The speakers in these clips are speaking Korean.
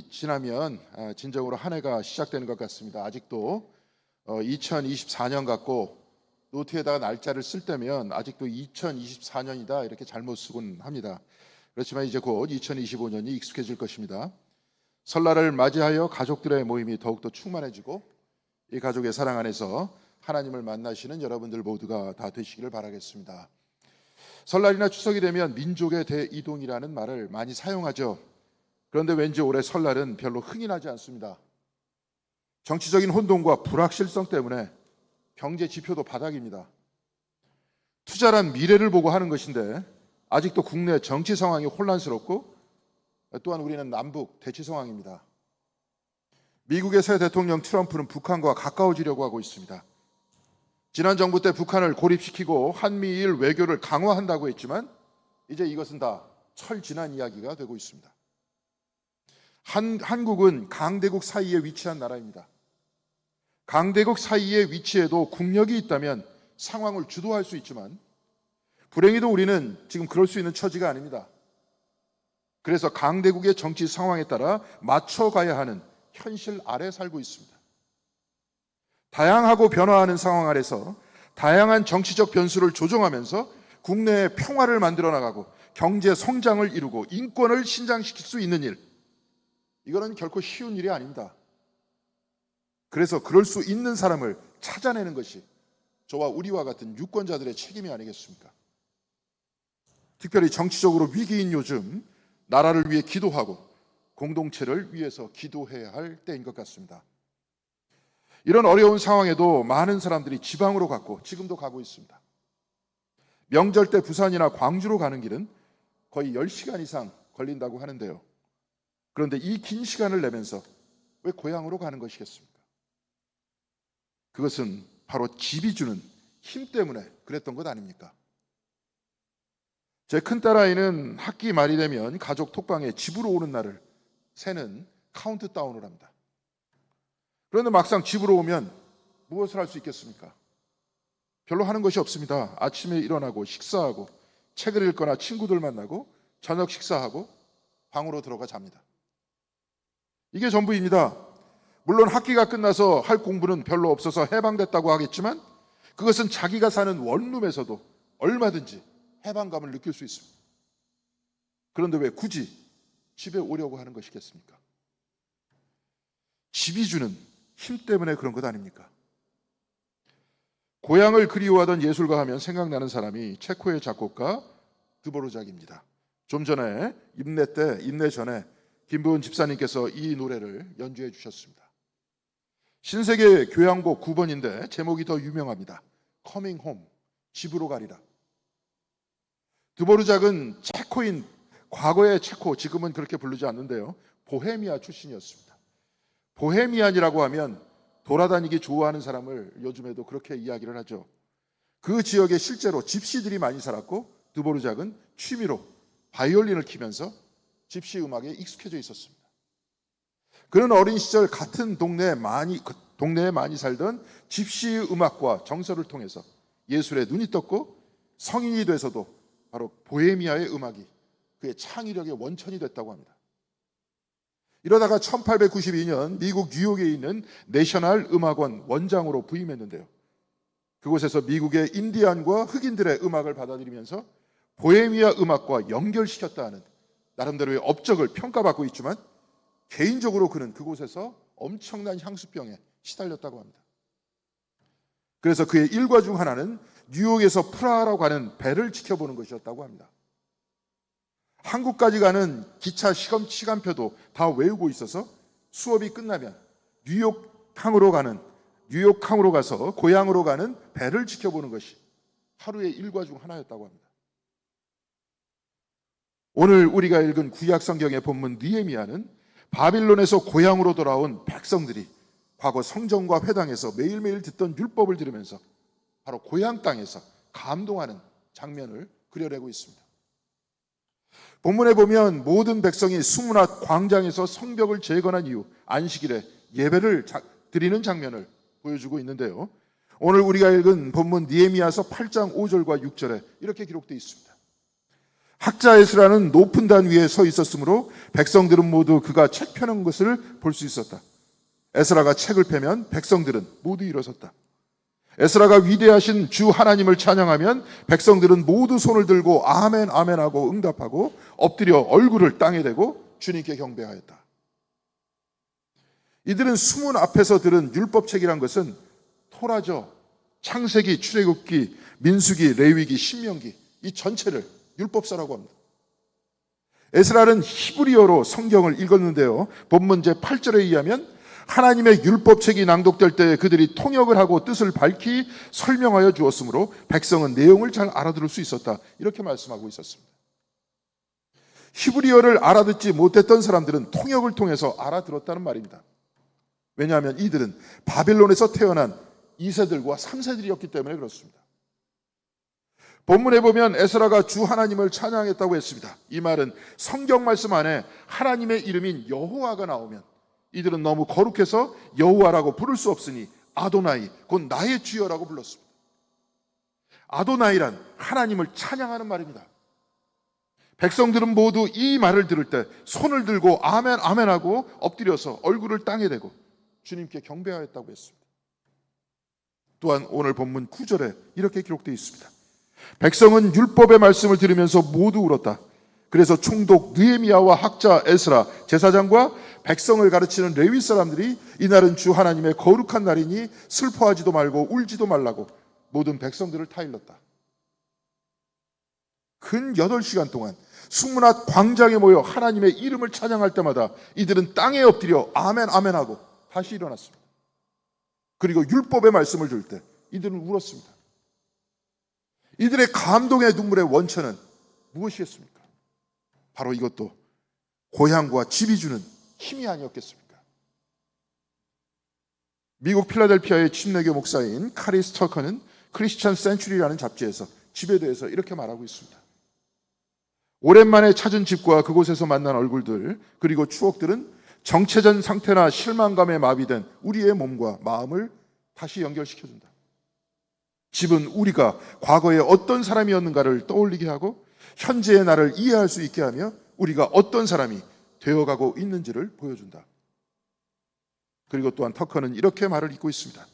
지나면 진정으로 한 해가 시작되는 것 같습니다. 아직도 2024년 같고 노트에다가 날짜를 쓸 때면 아직도 2024년이다 이렇게 잘못 쓰곤 합니다. 그렇지만 이제 곧 2025년이 익숙해질 것입니다. 설날을 맞이하여 가족들의 모임이 더욱더 충만해지고 이 가족의 사랑 안에서 하나님을 만나시는 여러분들 모두가 다 되시기를 바라겠습니다. 설날이나 추석이 되면 민족의 대이동이라는 말을 많이 사용하죠. 그런데 왠지 올해 설날은 별로 흥이 나지 않습니다. 정치적인 혼돈과 불확실성 때문에 경제 지표도 바닥입니다. 투자란 미래를 보고 하는 것인데 아직도 국내 정치 상황이 혼란스럽고 또한 우리는 남북 대치 상황입니다. 미국의 새 대통령 트럼프는 북한과 가까워지려고 하고 있습니다. 지난 정부 때 북한을 고립시키고 한미일 외교를 강화한다고 했지만 이제 이것은 다 철지난 이야기가 되고 있습니다. 한국은 강대국 사이에 위치한 나라입니다. 강대국 사이에 위치해도 국력이 있다면 상황을 주도할 수 있지만 불행히도 우리는 지금 그럴 수 있는 처지가 아닙니다. 그래서 강대국의 정치 상황에 따라 맞춰가야 하는 현실 아래 살고 있습니다. 다양하고 변화하는 상황 아래서 다양한 정치적 변수를 조정하면서 국내의 평화를 만들어 나가고 경제 성장을 이루고 인권을 신장시킬 수 있는 일, 이거는 결코 쉬운 일이 아닙니다. 그래서 그럴 수 있는 사람을 찾아내는 것이 저와 우리와 같은 유권자들의 책임이 아니겠습니까? 특별히 정치적으로 위기인 요즘 나라를 위해 기도하고 공동체를 위해서 기도해야 할 때인 것 같습니다. 이런 어려운 상황에도 많은 사람들이 지방으로 갔고 지금도 가고 있습니다. 명절 때 부산이나 광주로 가는 길은 거의 10시간 이상 걸린다고 하는데요. 그런데 이 긴 시간을 내면서 왜 고향으로 가는 것이겠습니까? 그것은 바로 집이 주는 힘 때문에 그랬던 것 아닙니까? 제 큰딸아이는 학기 말이 되면 가족 톡방에 집으로 오는 날을 새는 카운트다운을 합니다. 그런데 막상 집으로 오면 무엇을 할 수 있겠습니까? 별로 하는 것이 없습니다. 아침에 일어나고 식사하고 책을 읽거나 친구들 만나고 저녁 식사하고 방으로 들어가 잡니다. 이게 전부입니다. 물론 학기가 끝나서 할 공부는 별로 없어서 해방됐다고 하겠지만 그것은 자기가 사는 원룸에서도 얼마든지 해방감을 느낄 수 있습니다. 그런데 왜 굳이 집에 오려고 하는 것이겠습니까? 집이 주는 힘 때문에 그런 것 아닙니까? 고향을 그리워하던 예술가 하면 생각나는 사람이 체코의 작곡가 드보르작입니다. 좀 전에 인내 전에 김부은 집사님께서 이 노래를 연주해 주셨습니다. 신세계 교향곡 9번인데 제목이 더 유명합니다. Coming Home, 집으로 가리라. 드보르작은 체코인, 과거의 체코, 지금은 그렇게 부르지 않는데요, 보헤미아 출신이었습니다. 보헤미안이라고 하면 돌아다니기 좋아하는 사람을 요즘에도 그렇게 이야기를 하죠. 그 지역에 실제로 집시들이 많이 살았고 드보르작은 취미로 바이올린을 키면서 집시 음악에 익숙해져 있었습니다. 그는 어린 시절 같은 동네에 많이 살던 집시 음악과 정서를 통해서 예술에 눈이 떴고 성인이 돼서도 바로 보헤미아의 음악이 그의 창의력의 원천이 됐다고 합니다. 이러다가 1892년 미국 뉴욕에 있는 내셔널 음악원 원장으로 부임했는데요. 그곳에서 미국의 인디안과 흑인들의 음악을 받아들이면서 보헤미아 음악과 연결시켰다는 나름대로의 업적을 평가받고 있지만 개인적으로 그는 그곳에서 엄청난 향수병에 시달렸다고 합니다. 그래서 그의 일과 중 하나는 뉴욕에서 프라하로 가는 배를 지켜보는 것이었다고 합니다. 한국까지 가는 기차 시간표도 다 외우고 있어서 수업이 끝나면 뉴욕항으로 가서 고향으로 가는 배를 지켜보는 것이 하루의 일과 중 하나였다고 합니다. 오늘 우리가 읽은 구약 성경의 본문 느헤미야는 바빌론에서 고향으로 돌아온 백성들이 과거 성전과 회당에서 매일매일 듣던 율법을 들으면서 바로 고향 땅에서 감동하는 장면을 그려내고 있습니다. 본문에 보면 모든 백성이 수문앞 광장에서 성벽을 재건한 이후 안식일에 예배를 드리는 장면을 보여주고 있는데요. 오늘 우리가 읽은 본문 느헤미야서 8장 5절과 6절에 이렇게 기록되어 있습니다. 학자 에스라는 높은 단 위에 서 있었으므로 백성들은 모두 그가 책 펴는 것을 볼 수 있었다. 에스라가 책을 펴면 백성들은 모두 일어섰다. 에스라가 위대하신 주 하나님을 찬양하면 백성들은 모두 손을 들고 아멘 아멘 하고 응답하고 엎드려 얼굴을 땅에 대고 주님께 경배하였다. 이들은 수문 앞에서 들은 율법책이란 것은 토라죠. 창세기, 출애굽기, 민수기, 레위기, 신명기 이 전체를 율법서라고 합니다. 에스라는 히브리어로 성경을 읽었는데요. 본문 제8절에 의하면 하나님의 율법책이 낭독될 때 그들이 통역을 하고 뜻을 밝히 설명하여 주었으므로 백성은 내용을 잘 알아들을 수 있었다. 이렇게 말씀하고 있었습니다. 히브리어를 알아듣지 못했던 사람들은 통역을 통해서 알아들었다는 말입니다. 왜냐하면 이들은 바빌론에서 태어난 2세들과 3세들이었기 때문에 그렇습니다. 본문에 보면 에스라가 주 하나님을 찬양했다고 했습니다. 이 말은 성경 말씀 안에 하나님의 이름인 여호와가 나오면 이들은 너무 거룩해서 여호와라고 부를 수 없으니 아도나이 곧 나의 주여라고 불렀습니다. 아도나이란 하나님을 찬양하는 말입니다. 백성들은 모두 이 말을 들을 때 손을 들고 아멘 아멘 하고 엎드려서 얼굴을 땅에 대고 주님께 경배하였다고 했습니다. 또한 오늘 본문 9절에 이렇게 기록되어 있습니다. 백성은 율법의 말씀을 들으면서 모두 울었다. 그래서 총독 느헤미야와 학자 에스라 제사장과 백성을 가르치는 레위 사람들이 이날은 주 하나님의 거룩한 날이니 슬퍼하지도 말고 울지도 말라고 모든 백성들을 타일렀다. 근 8시간 동안 수문 앞 광장에 모여 하나님의 이름을 찬양할 때마다 이들은 땅에 엎드려 아멘 아멘 하고 다시 일어났습니다. 그리고 율법의 말씀을 들을 때 이들은 울었습니다. 이들의 감동의 눈물의 원천은 무엇이었습니까? 바로 이것도 고향과 집이 주는 힘이 아니었겠습니까? 미국 필라델피아의 침례교 목사인 카리스 터커는 크리스천 센츄리라는 잡지에서 집에 대해서 이렇게 말하고 있습니다. 오랜만에 찾은 집과 그곳에서 만난 얼굴들 그리고 추억들은 정체전 상태나 실망감에 마비된 우리의 몸과 마음을 다시 연결시켜준다. 집은 우리가 과거에 어떤 사람이었는가를 떠올리게 하고 현재의 나를 이해할 수 있게 하며 우리가 어떤 사람이 되어가고 있는지를 보여준다. 그리고 또한 터커는 이렇게 말을 잇고 있습니다.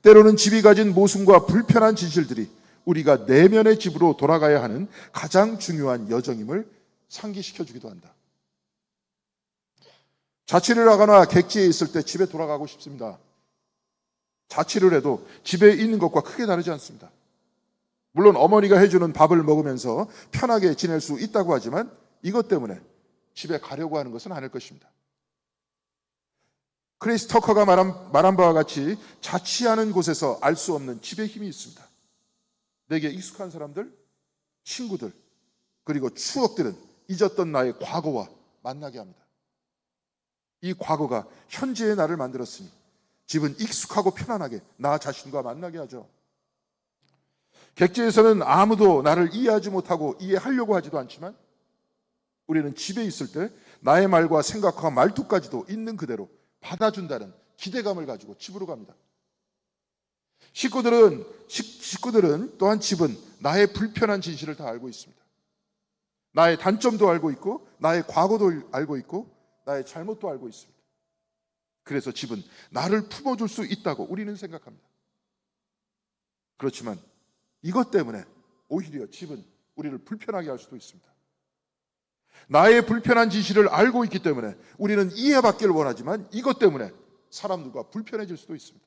때로는 집이 가진 모순과 불편한 진실들이 우리가 내면의 집으로 돌아가야 하는 가장 중요한 여정임을 상기시켜주기도 한다. 자취를 하거나 객지에 있을 때 집에 돌아가고 싶습니다. 자취를 해도 집에 있는 것과 크게 다르지 않습니다. 물론 어머니가 해주는 밥을 먹으면서 편하게 지낼 수 있다고 하지만 이것 때문에 집에 가려고 하는 것은 아닐 것입니다. 크리스 터커가 말한 바와 같이 자취하는 곳에서 알 수 없는 집의 힘이 있습니다. 내게 익숙한 사람들, 친구들, 그리고 추억들은 잊었던 나의 과거와 만나게 합니다. 이 과거가 현재의 나를 만들었으니 집은 익숙하고 편안하게 나 자신과 만나게 하죠. 객지에서는 아무도 나를 이해하지 못하고 이해하려고 하지도 않지만 우리는 집에 있을 때 나의 말과 생각과 말투까지도 있는 그대로 받아준다는 기대감을 가지고 집으로 갑니다. 식구들은 또한 집은 나의 불편한 진실을 다 알고 있습니다. 나의 단점도 알고 있고 나의 과거도 알고 있고 나의 잘못도 알고 있습니다. 그래서 집은 나를 품어줄 수 있다고 우리는 생각합니다. 그렇지만 이것 때문에 오히려 집은 우리를 불편하게 할 수도 있습니다. 나의 불편한 진실을 알고 있기 때문에 우리는 이해받기를 원하지만 이것 때문에 사람들과 불편해질 수도 있습니다.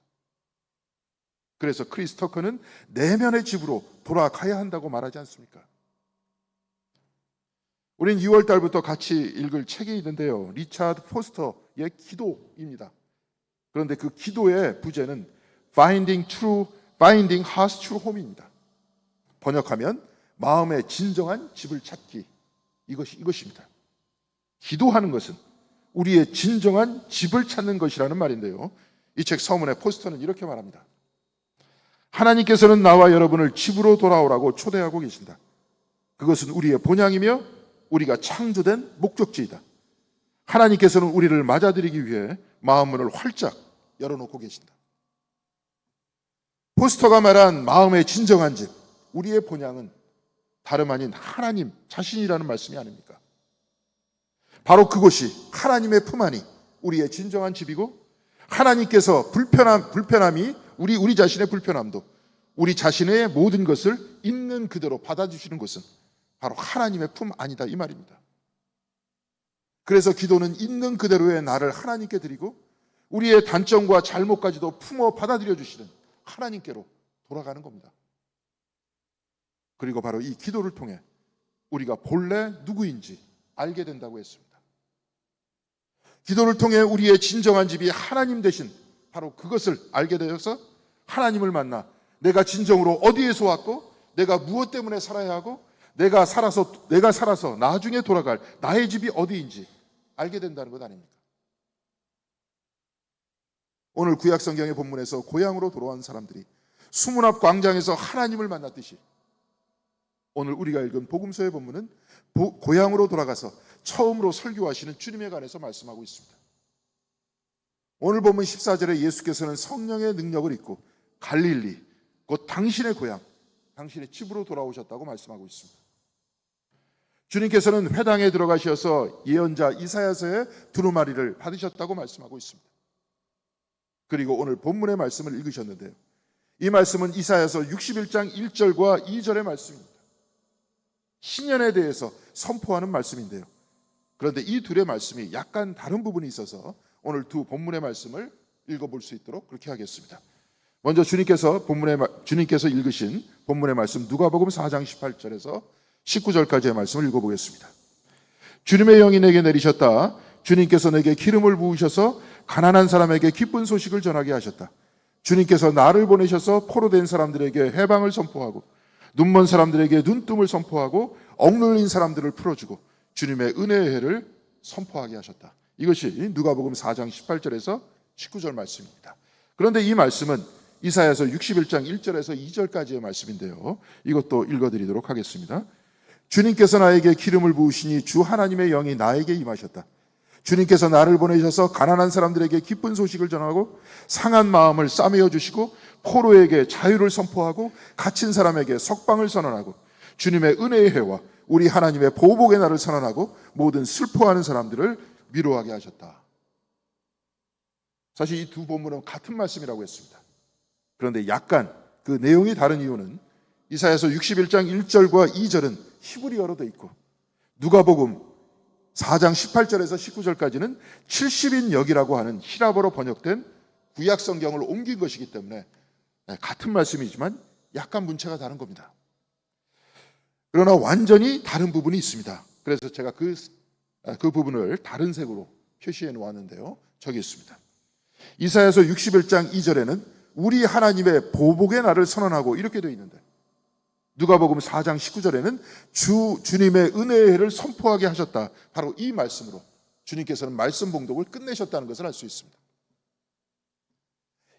그래서 크리스 터커는 내면의 집으로 돌아가야 한다고 말하지 않습니까? 우린 6월 달부터 같이 읽을 책이 있는데요. 리차드 포스터의 기도입니다. 그런데 그 기도의 부제는 Finding Heart's True Home입니다. 번역하면 마음의 진정한 집을 찾기. 이것입니다. 기도하는 것은 우리의 진정한 집을 찾는 것이라는 말인데요. 이 책 서문의 포스터는 이렇게 말합니다. 하나님께서는 나와 여러분을 집으로 돌아오라고 초대하고 계신다. 그것은 우리의 본향이며 우리가 창조된 목적지이다. 하나님께서는 우리를 맞아들이기 위해 마음문을 활짝 열어놓고 계신다. 포스터가 말한 마음의 진정한 집, 우리의 본향은 다름 아닌 하나님 자신이라는 말씀이 아닙니까? 바로 그곳이 하나님의 품 안이 우리의 진정한 집이고, 하나님께서 불편함이 우리 자신의 불편함도 우리 자신의 모든 것을 있는 그대로 받아주시는 곳은 바로 하나님의 품 안이다, 이 말입니다. 그래서 기도는 있는 그대로의 나를 하나님께 드리고 우리의 단점과 잘못까지도 품어 받아들여 주시는 하나님께로 돌아가는 겁니다. 그리고 바로 이 기도를 통해 우리가 본래 누구인지 알게 된다고 했습니다. 기도를 통해 우리의 진정한 집이 하나님 되신 바로 그것을 알게 되어서 하나님을 만나 내가 진정으로 어디에서 왔고 내가 무엇 때문에 살아야 하고 내가 살아서 나중에 돌아갈 나의 집이 어디인지 알게 된다는 것 아닙니까? 오늘 구약 성경의 본문에서 고향으로 돌아온 사람들이 수문 앞 광장에서 하나님을 만났듯이 오늘 우리가 읽은 복음서의 본문은 고향으로 돌아가서 처음으로 설교하시는 주님에 관해서 말씀하고 있습니다. 오늘 본문 14절에 예수께서는 성령의 능력을 입고 갈릴리, 곧 당신의 고향, 당신의 집으로 돌아오셨다고 말씀하고 있습니다. 주님께서는 회당에 들어가셔서 예언자 이사야서의 두루마리를 받으셨다고 말씀하고 있습니다. 그리고 오늘 본문의 말씀을 읽으셨는데요, 이 말씀은 이사야서 61장 1절과 2절의 말씀입니다. 신년에 대해서 선포하는 말씀인데요, 그런데 이 둘의 말씀이 약간 다른 부분이 있어서 오늘 두 본문의 말씀을 읽어볼 수 있도록 그렇게 하겠습니다. 먼저 주님께서 읽으신 본문의 말씀 누가복음 4장 18절에서 19절까지의 말씀을 읽어보겠습니다. 주님의 영이 내게 내리셨다. 주님께서 내게 기름을 부으셔서 가난한 사람에게 기쁜 소식을 전하게 하셨다. 주님께서 나를 보내셔서 포로된 사람들에게 해방을 선포하고 눈먼 사람들에게 눈뜸을 선포하고 억눌린 사람들을 풀어주고 주님의 은혜의 해를 선포하게 하셨다. 이것이 누가복음 4장 18절에서 19절 말씀입니다. 그런데 이 말씀은 이사야서 61장 1절에서 2절까지의 말씀인데요, 이것도 읽어드리도록 하겠습니다. 주님께서 나에게 기름을 부으시니 주 하나님의 영이 나에게 임하셨다. 주님께서 나를 보내셔서 가난한 사람들에게 기쁜 소식을 전하고 상한 마음을 싸매어 주시고 포로에게 자유를 선포하고 갇힌 사람에게 석방을 선언하고 주님의 은혜의 해와 우리 하나님의 보복의 날을 선언하고 모든 슬퍼하는 사람들을 위로하게 하셨다. 사실 이 두 본문은 같은 말씀이라고 했습니다. 그런데 약간 그 내용이 다른 이유는 이사야서 61장 1절과 2절은 히브리어로 되어 있고 누가복음 4장 18절에서 19절까지는 70인역이라고 하는 히라보로 번역된 구약 성경을 옮긴 것이기 때문에 같은 말씀이지만 약간 문체가 다른 겁니다. 그러나 완전히 다른 부분이 있습니다. 그래서 제가 그 부분을 다른 색으로 표시해 놓았는데요, 저기 있습니다. 이사야서 61장 2절에는 우리 하나님의 보복의 날을 선언하고 이렇게 되어 있는데 누가복음 4장 19절에는 주님의 은혜의 해를 선포하게 하셨다. 바로 이 말씀으로 주님께서는 말씀 봉독을 끝내셨다는 것을 알 수 있습니다.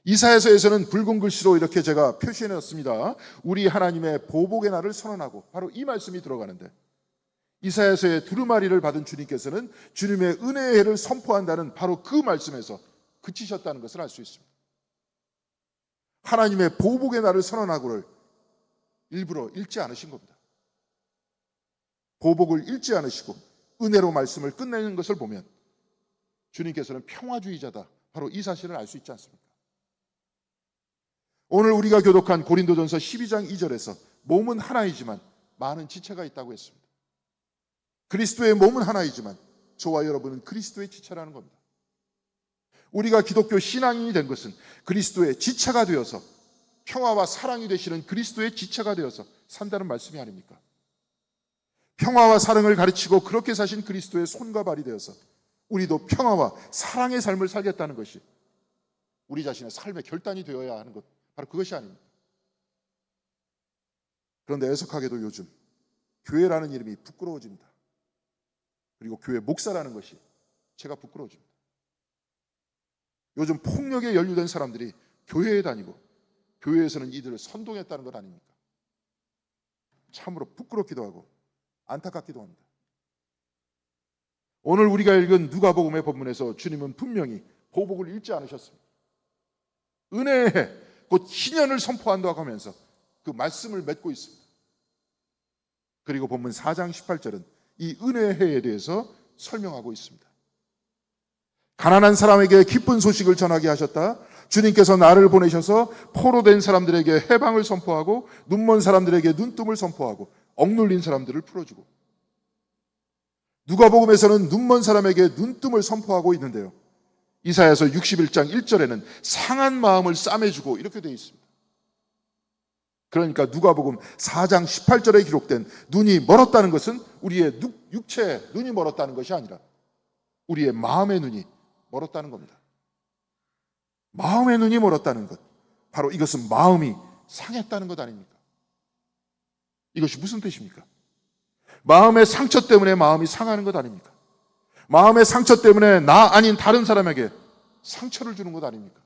이사야서에서는 붉은 글씨로 이렇게 제가 표시해 놨습니다. 우리 하나님의 보복의 날을 선언하고 바로 이 말씀이 들어가는데 이사야서의 두루마리를 받은 주님께서는 주님의 은혜의 해를 선포한다는 바로 그 말씀에서 그치셨다는 것을 알 수 있습니다. 하나님의 보복의 날을 선언하고를 일부러 읽지 않으신 겁니다. 보복을 읽지 않으시고 은혜로 말씀을 끝내는 것을 보면 주님께서는 평화주의자다, 바로 이 사실을 알 수 있지 않습니까? 오늘 우리가 교독한 고린도전서 12장 2절에서 몸은 하나이지만 많은 지체가 있다고 했습니다. 그리스도의 몸은 하나이지만 저와 여러분은 그리스도의 지체라는 겁니다. 우리가 기독교 신앙인이 된 것은 그리스도의 지체가 되어서 평화와 사랑이 되시는 그리스도의 지체가 되어서 산다는 말씀이 아닙니까? 평화와 사랑을 가르치고 그렇게 사신 그리스도의 손과 발이 되어서 우리도 평화와 사랑의 삶을 살겠다는 것이 우리 자신의 삶의 결단이 되어야 하는 것, 바로 그것이 아닙니까? 그런데 애석하게도 요즘 교회라는 이름이 부끄러워집니다. 그리고 교회 목사라는 것이 제가 부끄러워집니다. 요즘 폭력에 연루된 사람들이 교회에 다니고 교회에서는 이들을 선동했다는 것 아닙니까? 참으로 부끄럽기도 하고 안타깝기도 합니다. 오늘 우리가 읽은 누가복음의 본문에서 주님은 분명히 보복을 읽지 않으셨습니다. 은혜의 해, 곧 신년을 선포한다고 하면서 그 말씀을 맺고 있습니다. 그리고 본문 4장 18절은 이 은혜의 해에 대해서 설명하고 있습니다. 가난한 사람에게 기쁜 소식을 전하게 하셨다. 주님께서 나를 보내셔서 포로된 사람들에게 해방을 선포하고 눈먼 사람들에게 눈뜸을 선포하고 억눌린 사람들을 풀어주고, 누가복음에서는 눈먼 사람에게 눈뜸을 선포하고 있는데요, 이사야서 61장 1절에는 상한 마음을 싸매주고 이렇게 되어 있습니다. 그러니까 누가복음 4장 18절에 기록된 눈이 멀었다는 것은 우리의 육체의 눈이 멀었다는 것이 아니라 우리의 마음의 눈이 멀었다는 겁니다. 마음의 눈이 멀었다는 것, 바로 이것은 마음이 상했다는 것 아닙니까? 이것이 무슨 뜻입니까? 마음의 상처 때문에 마음이 상하는 것 아닙니까? 마음의 상처 때문에 나 아닌 다른 사람에게 상처를 주는 것 아닙니까?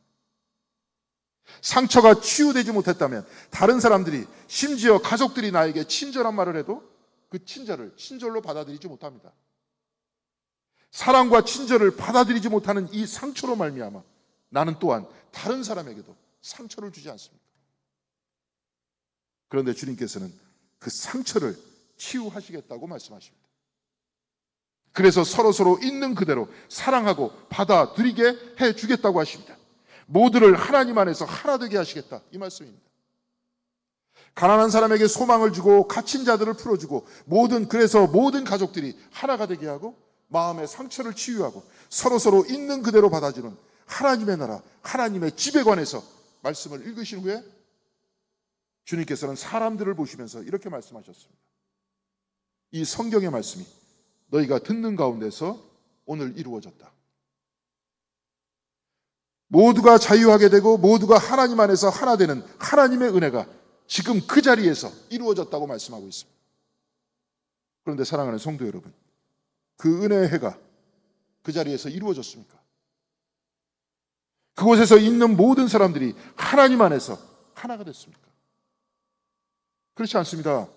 상처가 치유되지 못했다면 다른 사람들이, 심지어 가족들이 나에게 친절한 말을 해도 그 친절을 친절로 받아들이지 못합니다. 사랑과 친절을 받아들이지 못하는 이 상처로 말미암아 나는 또한 다른 사람에게도 상처를 주지 않습니까? 그런데 주님께서는 그 상처를 치유하시겠다고 말씀하십니다. 그래서 서로 있는 그대로 사랑하고 받아들이게 해주겠다고 하십니다. 모두를 하나님 안에서 하나 되게 하시겠다, 이 말씀입니다. 가난한 사람에게 소망을 주고 갇힌 자들을 풀어주고 그래서 모든 가족들이 하나가 되게 하고 마음의 상처를 치유하고 서로 있는 그대로 받아주는 하나님의 나라, 하나님의 집에 관해서 말씀을 읽으신 후에 주님께서는 사람들을 보시면서 이렇게 말씀하셨습니다. 이 성경의 말씀이 너희가 듣는 가운데서 오늘 이루어졌다. 모두가 자유하게 되고 모두가 하나님 안에서 하나 되는 하나님의 은혜가 지금 그 자리에서 이루어졌다고 말씀하고 있습니다. 그런데 사랑하는 성도 여러분, 그 은혜의 해가 그 자리에서 이루어졌습니까? 그곳에서 있는 모든 사람들이 하나님 안에서 하나가 됐습니까? 그렇지 않습니다.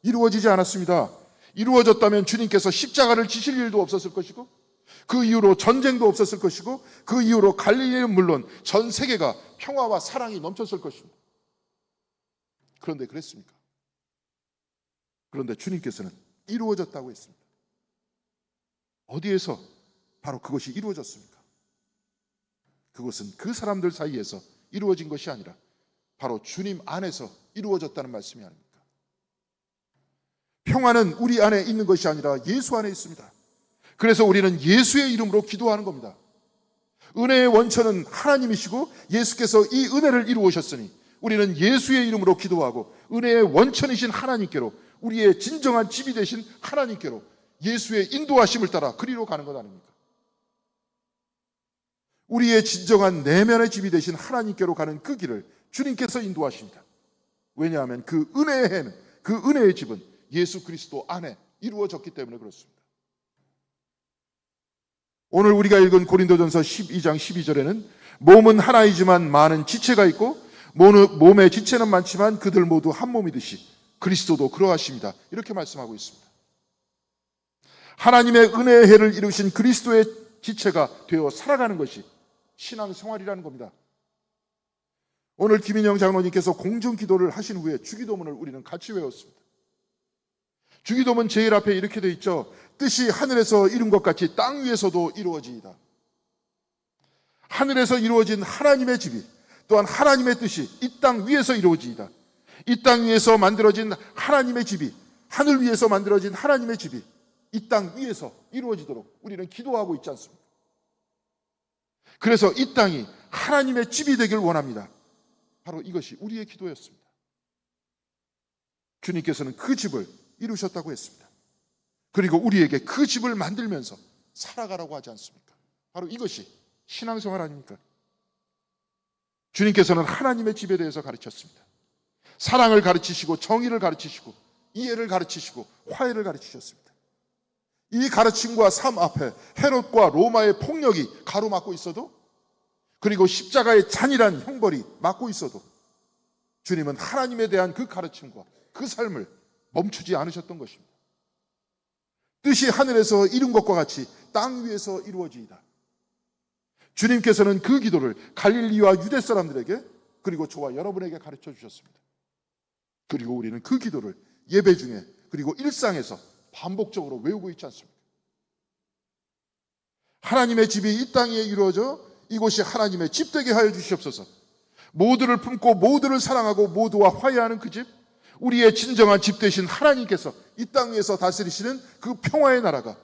이루어지지 않았습니다. 이루어졌다면 주님께서 십자가를 지실 일도 없었을 것이고 그 이후로 전쟁도 없었을 것이고 그 이후로 갈릴리는 물론 전 세계가 평화와 사랑이 넘쳤을 것입니다. 그런데 그랬습니까? 그런데 주님께서는 이루어졌다고 했습니다. 어디에서 바로 그것이 이루어졌습니까? 그것은 그 사람들 사이에서 이루어진 것이 아니라 바로 주님 안에서 이루어졌다는 말씀이 아닙니까? 평화는 우리 안에 있는 것이 아니라 예수 안에 있습니다. 그래서 우리는 예수의 이름으로 기도하는 겁니다. 은혜의 원천은 하나님이시고 예수께서 이 은혜를 이루어오셨으니 우리는 예수의 이름으로 기도하고 은혜의 원천이신 하나님께로, 우리의 진정한 집이 되신 하나님께로 예수의 인도하심을 따라 그리로 가는 것 아닙니까? 우리의 진정한 내면의 집이 되신 하나님께로 가는 그 길을 주님께서 인도하십니다. 왜냐하면 그 은혜의 해는, 그 은혜의 집은 예수 그리스도 안에 이루어졌기 때문에 그렇습니다. 오늘 우리가 읽은 고린도전서 12장 12절에는 몸은 하나이지만 많은 지체가 있고 몸의 지체는 많지만 그들 모두 한 몸이듯이 그리스도도 그러하십니다, 이렇게 말씀하고 있습니다. 하나님의 은혜의 해를 이루신 그리스도의 지체가 되어 살아가는 것이 신앙생활이라는 겁니다. 오늘 김인영 장로님께서 공중기도를 하신 후에 주기도문을 우리는 같이 외웠습니다. 주기도문 제일 앞에 이렇게 되어 있죠. 뜻이 하늘에서 이룬 것 같이 땅 위에서도 이루어지이다. 하늘에서 이루어진 하나님의 집이 또한 하나님의 뜻이 이 땅 위에서 이루어지이다. 이 땅 위에서 만들어진 하나님의 집이, 하늘 위에서 만들어진 하나님의 집이 이 땅 위에서 이루어지도록 우리는 기도하고 있지 않습니까? 그래서 이 땅이 하나님의 집이 되길 원합니다. 바로 이것이 우리의 기도였습니다. 주님께서는 그 집을 이루셨다고 했습니다. 그리고 우리에게 그 집을 만들면서 살아가라고 하지 않습니까? 바로 이것이 신앙생활 아닙니까? 주님께서는 하나님의 집에 대해서 가르쳤습니다. 사랑을 가르치시고 정의를 가르치시고 이해를 가르치시고 화해를 가르치셨습니다. 이 가르침과 삶 앞에 헤롯과 로마의 폭력이 가로막고 있어도, 그리고 십자가의 잔인한 형벌이 막고 있어도 주님은 하나님에 대한 그 가르침과 그 삶을 멈추지 않으셨던 것입니다. 뜻이 하늘에서 이룬 것과 같이 땅 위에서 이루어지이다. 주님께서는 그 기도를 갈릴리와 유대 사람들에게, 그리고 저와 여러분에게 가르쳐 주셨습니다. 그리고 우리는 그 기도를 예배 중에 그리고 일상에서 반복적으로 외우고 있지 않습니까? 하나님의 집이 이 땅에 이루어져 이곳이 하나님의 집 되게 하여 주시옵소서. 모두를 품고 모두를 사랑하고 모두와 화해하는 그 집, 우리의 진정한 집 되신 하나님께서 이 땅 위에서 다스리시는 그 평화의 나라가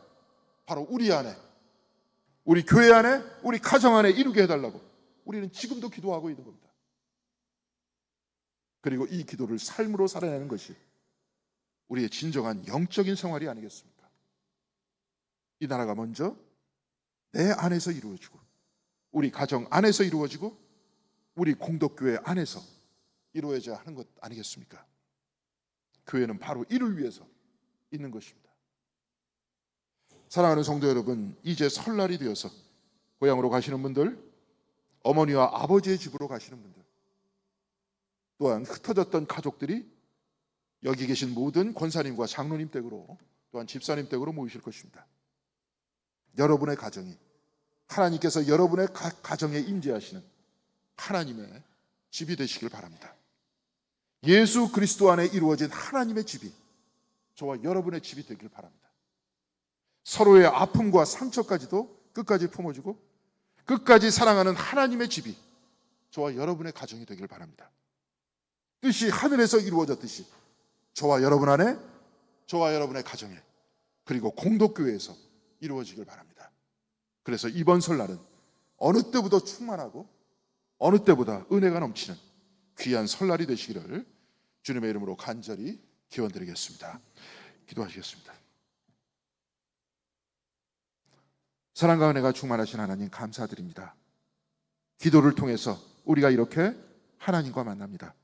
바로 우리 안에, 우리 교회 안에, 우리 가정 안에 이루게 해달라고 우리는 지금도 기도하고 있는 겁니다. 그리고 이 기도를 삶으로 살아내는 것이 우리의 진정한 영적인 생활이 아니겠습니까? 이 나라가 먼저 내 안에서 이루어지고, 우리 가정 안에서 이루어지고, 우리 공덕교회 안에서 이루어져야 하는 것 아니겠습니까? 교회는 바로 이를 위해서 있는 것입니다. 사랑하는 성도 여러분, 이제 설날이 되어서 고향으로 가시는 분들, 어머니와 아버지의 집으로 가시는 분들, 또한 흩어졌던 가족들이 여기 계신 모든 권사님과 장로님 댁으로, 또한 집사님 댁으로 모이실 것입니다. 여러분의 가정이 하나님께서 여러분의 가정에 임재하시는 하나님의 집이 되시길 바랍니다. 예수 그리스도 안에 이루어진 하나님의 집이 저와 여러분의 집이 되길 바랍니다. 서로의 아픔과 상처까지도 끝까지 품어주고 끝까지 사랑하는 하나님의 집이 저와 여러분의 가정이 되길 바랍니다. 뜻이 하늘에서 이루어졌듯이 저와 여러분 안에, 저와 여러분의 가정에, 그리고 공동교회에서 이루어지길 바랍니다. 그래서 이번 설날은 어느 때보다 충만하고 어느 때보다 은혜가 넘치는 귀한 설날이 되시기를 주님의 이름으로 간절히 기원드리겠습니다. 기도하시겠습니다. 사랑과 은혜가 충만하신 하나님 감사드립니다. 기도를 통해서 우리가 이렇게 하나님과 만납니다.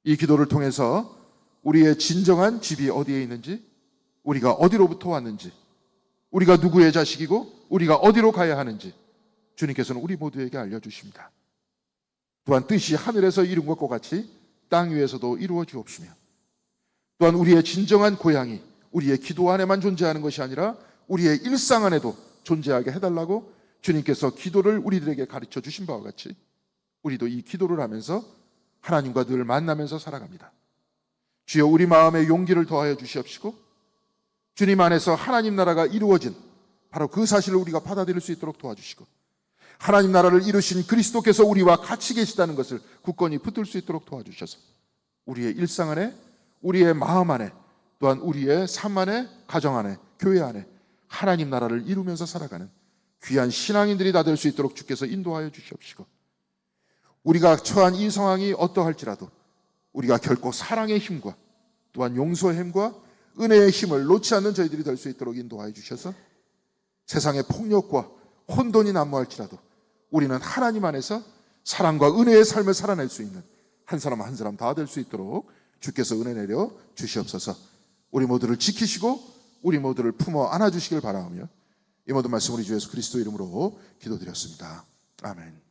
이 기도를 통해서 우리의 진정한 집이 어디에 있는지, 우리가 어디로부터 왔는지, 우리가 누구의 자식이고 우리가 어디로 가야 하는지 주님께서는 우리 모두에게 알려주십니다. 또한 뜻이 하늘에서 이룬 것과 같이 땅 위에서도 이루어 주옵시며, 또한 우리의 진정한 고향이 우리의 기도 안에만 존재하는 것이 아니라 우리의 일상 안에도 존재하게 해달라고 주님께서 기도를 우리들에게 가르쳐 주신 바와 같이 우리도 이 기도를 하면서 하나님과 늘 만나면서 살아갑니다. 주여, 우리 마음에 용기를 더하여 주시옵시고 주님 안에서 하나님 나라가 이루어진 바로 그 사실을 우리가 받아들일 수 있도록 도와주시고, 하나님 나라를 이루신 그리스도께서 우리와 같이 계시다는 것을 굳건히 붙들 수 있도록 도와주셔서 우리의 일상 안에, 우리의 마음 안에, 또한 우리의 삶 안에, 가정 안에, 교회 안에 하나님 나라를 이루면서 살아가는 귀한 신앙인들이 다 될 수 있도록 주께서 인도하여 주시옵시고, 우리가 처한 이 상황이 어떠할지라도 우리가 결코 사랑의 힘과 또한 용서의 힘과 은혜의 힘을 놓지 않는 저희들이 될 수 있도록 인도하여 주셔서 세상의 폭력과 혼돈이 난무할지라도 우리는 하나님 안에서 사랑과 은혜의 삶을 살아낼 수 있는 한 사람 한 사람 다 될 수 있도록 주께서 은혜 내려 주시옵소서. 우리 모두를 지키시고 우리 모두를 품어 안아주시길 바라오며 이 모든 말씀 우리 주 예수 그리스도 이름으로 기도드렸습니다. 아멘.